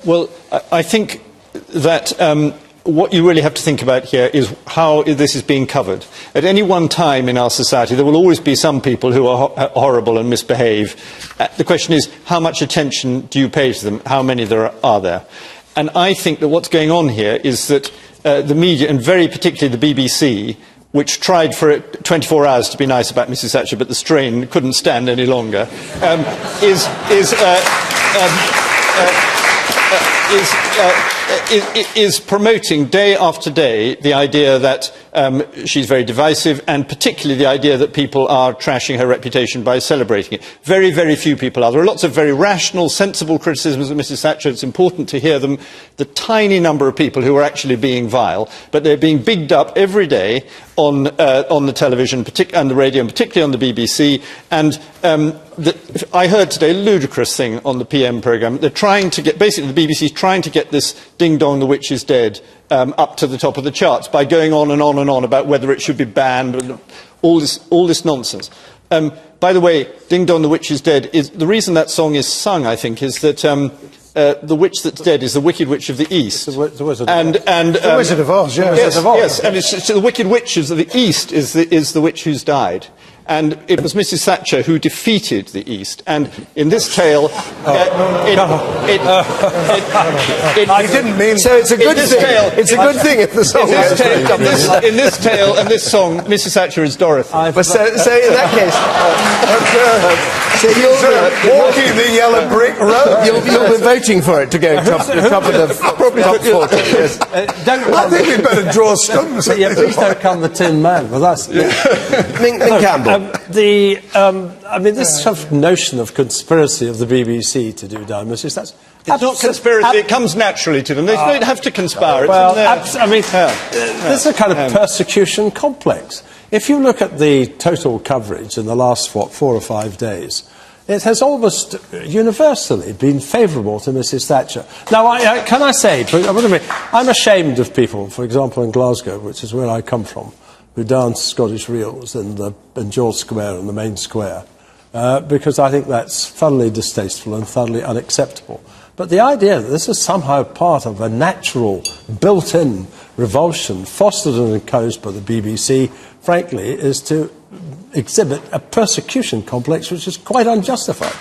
Well, I think that what you really have to think about here is how this is being covered. At any one time in our society, there will always be some people who are horrible and misbehave. The question is, how much attention do you pay to them? How many there are there? And I think that what's going on here is that the media, and very particularly the BBC, which tried for 24 hours to be nice about Mrs Thatcher, but the strain couldn't stand any longer, is promoting day after day the idea that she's very divisive, and particularly the idea that people are trashing her reputation by celebrating it. Very, very few people are. There are lots of very rational, sensible criticisms of Mrs Thatcher. It's important to hear them. The tiny number of people who are actually being vile, but they're being bigged up every day on the television and the radio, and particularly on the BBC. And I heard today a ludicrous thing on the PM programme. They're trying to get, basically the BBC is trying to get this Ding Dong, the Witch is Dead up to the top of the charts by going on and on and on about whether it should be banned and all this nonsense. By the way, Ding Dong, the Witch is Dead, the reason that song is sung, I think, is that the witch that's dead is the Wicked Witch of the East. The Wizard of Oz, yeah. Yes, and it's the Wicked Witches of the East is the witch who's died. And it was Mrs Thatcher who defeated the East. And in this tale, I didn't mean. So it's a good thing. It's a good thing if the song. In this tale and this song, Mrs Thatcher is Dorothy. But so in that case, so walking the yellow brick road. You'll be voting for it to go top of the top 40. Yes. I think we'd better draw stumps. Yeah, please don't come the Tin Man with us. Ming Campbell. I mean, this sort of notion of conspiracy of the BBC to do down Mrs. Thatcher. It's not conspiracy, it comes naturally to them. They don't have to conspire. Well, this is a kind of persecution complex. If you look at the total coverage in the last, 4 or 5 days, it has almost universally been favourable to Mrs Thatcher. Now, can I say, I'm ashamed of people, for example, in Glasgow, which is where I come from, who dance Scottish reels in George Square and the main square, because I think that's thoroughly distasteful and thoroughly unacceptable. But the idea that this is somehow part of a natural, built-in revulsion fostered and encouraged by the BBC, frankly, is to exhibit a persecution complex which is quite unjustified.